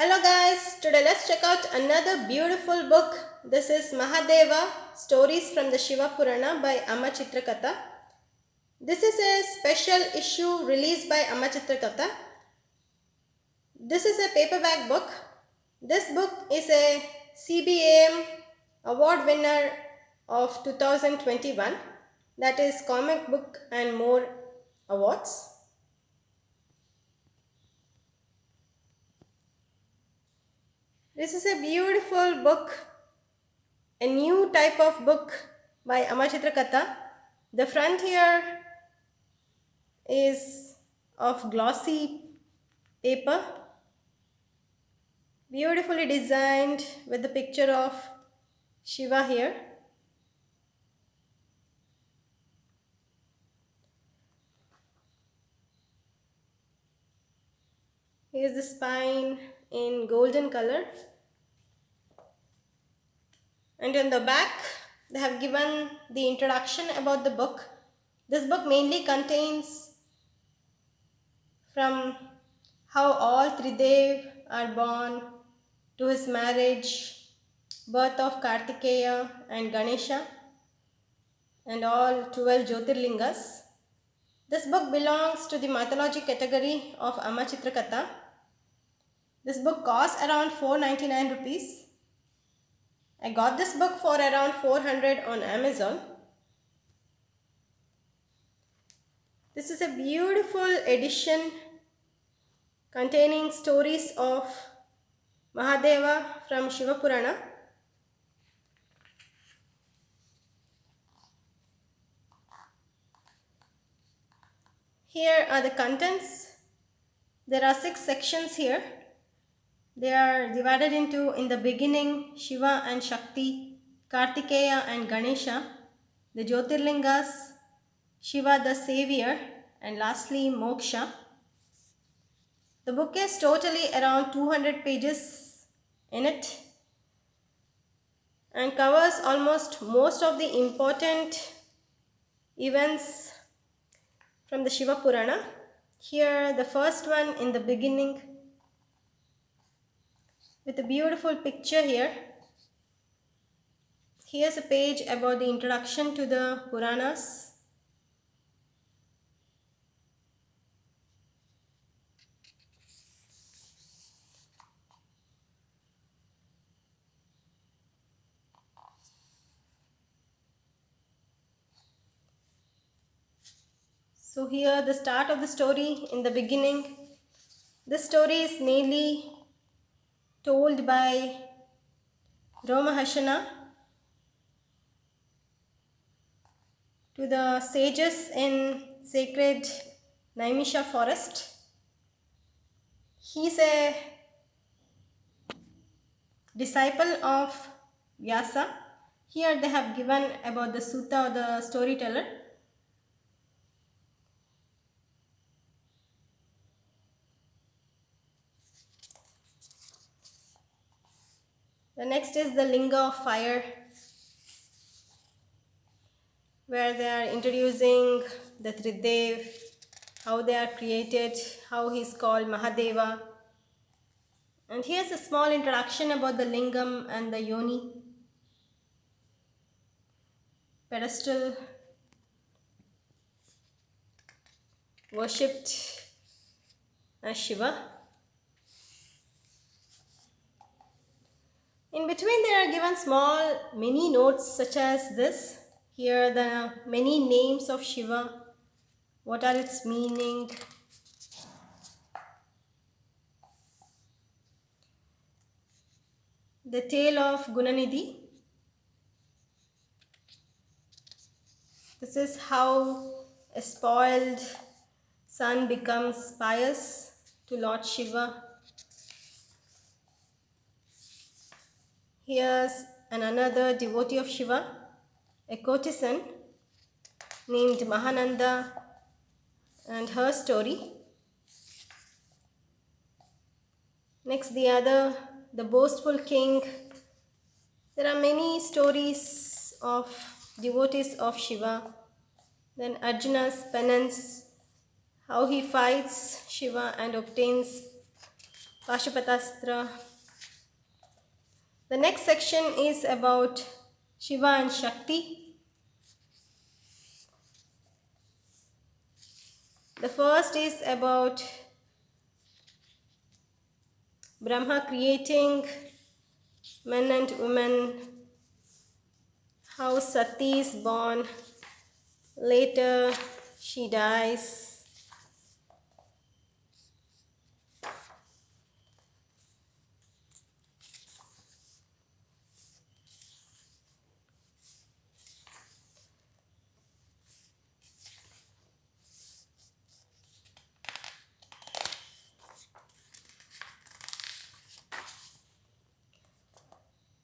Hello guys, today let's check out another beautiful book. This is Mahadeva Stories from the Shiva Purana by AMAR CHITRA KATHA. This is a special issue released by AMAR CHITRA KATHA. This is a paperback book. This book is a CBAM award winner of 2021, that is Comic Book and More Awards. This is a beautiful book, a new type of book by AMAR CHITRA KATHA. The front here is of glossy paper, beautifully designed with the picture of Shiva here. Here's the spine in golden color. And on the back, they have given the introduction about the book. This book mainly contains from how all Tridev are born to his marriage, birth of Kartikeya and Ganesha, and all 12 Jyotirlingas. This book belongs to the mythology category of AMAR CHITRA KATHA. This book costs around 499 rupees. I got this book for around 400 on Amazon. This is a beautiful edition containing stories of Mahadeva from Shiva Purana. Here are the contents. There are 6 sections here. They are divided into, in the beginning, Shiva and Shakti, Kartikeya and Ganesha, the Jyotirlingas, Shiva the Savior, and lastly Moksha. The book is totally around 200 pages in it and covers almost most of the important events from the Shiva Purana. Here the first one in the beginning with a beautiful picture here. Here's a page about the introduction to the Puranas. So here the start of the story in the beginning. This story is mainly told by Romahashana to the sages in sacred Naimisha forest. He is a disciple of Vyasa. Here they have given about the sutta or the storyteller. The next is the linga of fire, where they are introducing the Tridev, how they are created, how he is called Mahadeva. And here's a small introduction about the lingam and the yoni, pedestal worshipped as Shiva. In between there are given small mini notes such as this. Here are the many names of Shiva, what are its meaning. The tale of Gunanidhi. This is how a spoiled son becomes pious to Lord Shiva. Here's another devotee of Shiva, a courtesan named Mahananda, and her story. Next the boastful king. There are many stories of devotees of Shiva. Then Arjuna's penance, how he fights Shiva and obtains Pashupatastra. The next section is about Shiva and Shakti. The first is about Brahma creating men and women, how Sati is born, later she dies.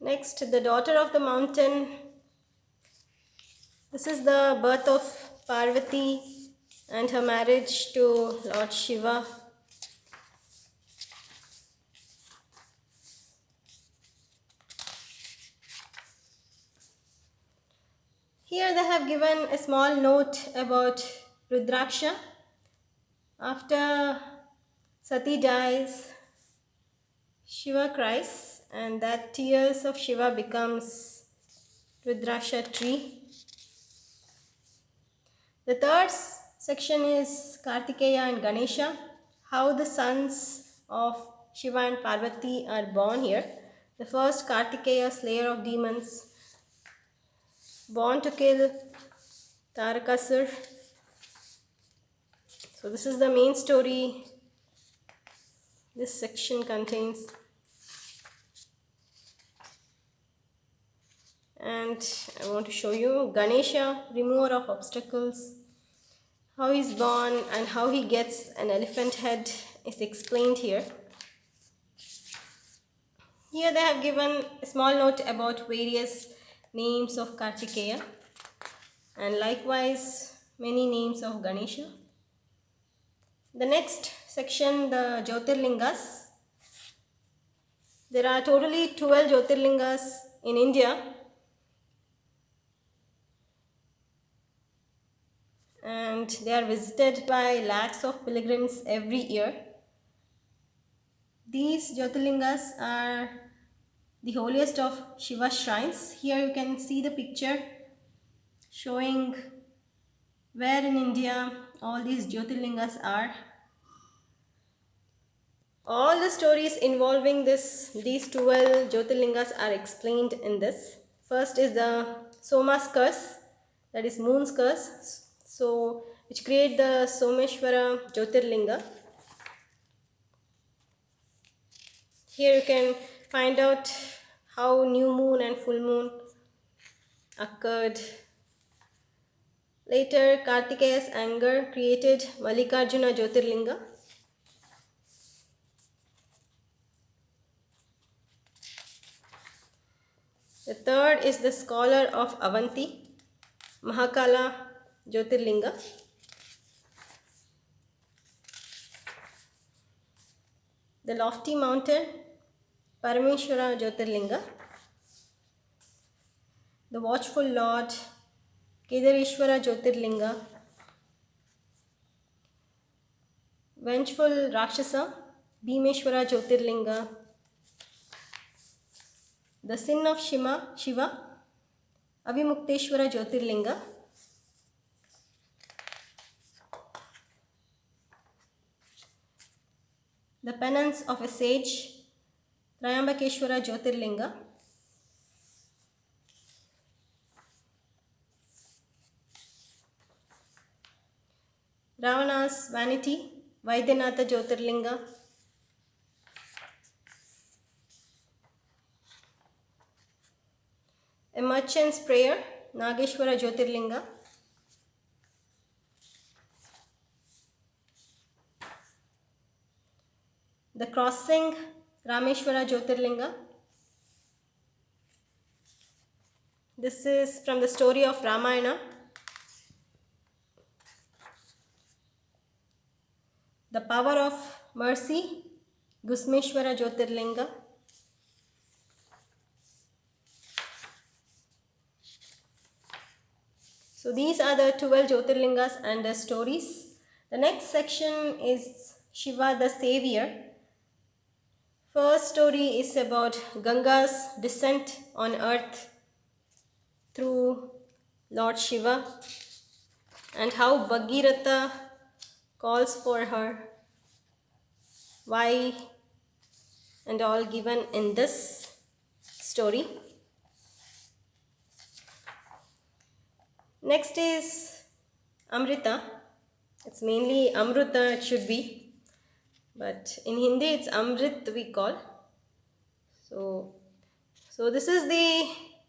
Next, the daughter of the mountain. This is the birth of Parvati and her marriage to Lord Shiva. Here they have given a small note about Rudraksha. After Sati dies, Shiva cries, and that tears of Shiva becomes Rudraksha tree. The third section is Kartikeya and Ganesha, how the sons of Shiva and Parvati are born here. The first, Kartikeya, slayer of demons, born to kill Tarakasur. So this is the main story this section contains. And I want to show you Ganesha, remover of obstacles. How he's born and how he gets an elephant head is explained here. Here they have given a small note about various names of Kartikeya and likewise many names of Ganesha. The next section, the Jyotirlingas. There are totally 12 Jyotirlingas in India, and they are visited by lakhs of pilgrims every year. These Jyotirlingas are the holiest of Shiva shrines. Here you can see the picture showing where in India all these Jyotirlingas are. All the stories involving these 12 Jyotirlingas are explained in this. First is the Soma's curse, that is moon's curse, so which create the Someshwara Jyotirlinga. Here you can find out how new moon and full moon occurred. Later, Kartikeya's anger created Mallikarjuna Jyotirlinga. The third is the scholar of Avanti, Mahakala Jyotirlinga. The lofty mountain, Parameshwara Jyotirlinga. The watchful lord, Kedareshwara Jyotirlinga. Vengeful Rakshasa, Bhimeshwara Jyotirlinga. The sin of Shiva, Avimukteshwara Jyotirlinga. The penance of a sage, Trayambakeshwara Jyotirlinga. Ravana's vanity, Vaidyanatha Jyotirlinga. A merchant's prayer, Nageshwara Jyotirlinga. The crossing, Rameshwara Jyotirlinga. This is from the story of Ramayana. The power of mercy, Gusmeshwara Jyotirlinga. So these are the 12 Jyotirlingas and their stories. The next section is Shiva the Savior. First story is about Ganga's descent on earth through Lord Shiva and how Bhagirath calls for her. Why and all given in this story. Next is Amrita. It's mainly Amrita, it should be, but in Hindi it's Amrit we call. So this is the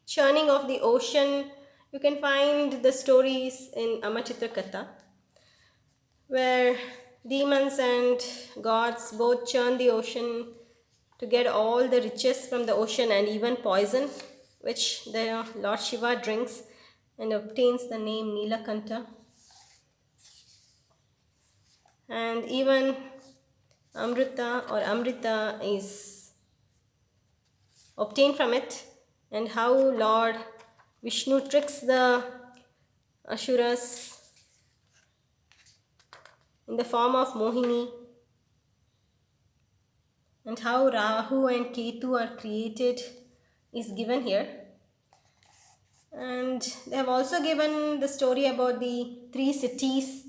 churning of the ocean. You can find the stories in AMAR CHITRA KATHA, where demons and gods both churn the ocean to get all the riches from the ocean and even poison, which the Lord Shiva drinks and obtains the name Nilakanta. And even Amrita or Amrita is obtained from it, and how Lord Vishnu tricks the Asuras in the form of Mohini, and how Rahu and Ketu are created is given here. And they have also given the story about the 3 cities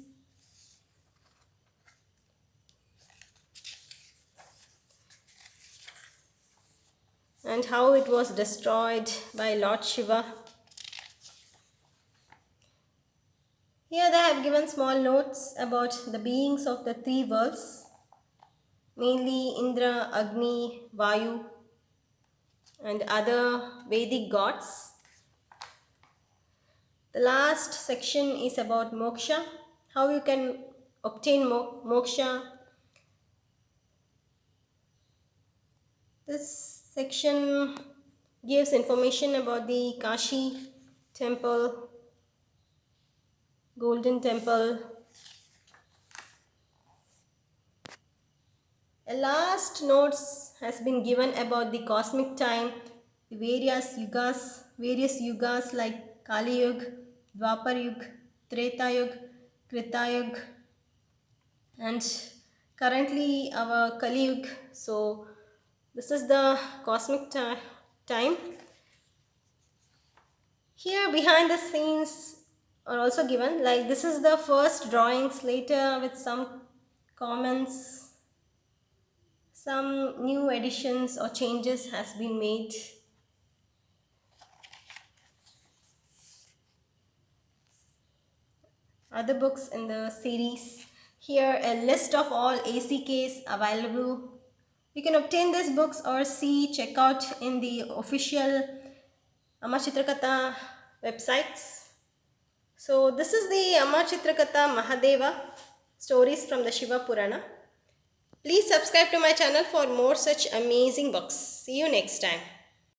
and how it was destroyed by Lord Shiva. Here they have given small notes about the beings of the 3 worlds, mainly Indra, Agni, Vayu and other Vedic gods. The last section is about moksha, how you can obtain moksha. This section gives information about the Kashi temple, Golden Temple. A last notes has been given about the cosmic time, the various yugas like Kali Yuga, Dwapar Yuga, Treta Yuga, Krita Yuga, and currently our Kali Yuga. So this is the cosmic time. Here behind the scenes are also given, like this is the first drawings, later with some comments, some new additions or changes has been made. Other books in the series. Here a list of all ACKs available. You can obtain these books or check out in the official AMAR CHITRA KATHA websites. So this is the AMAR CHITRA KATHA Mahadeva Stories from the Shiva Purana. Please subscribe to my channel for more such amazing books. See you next time.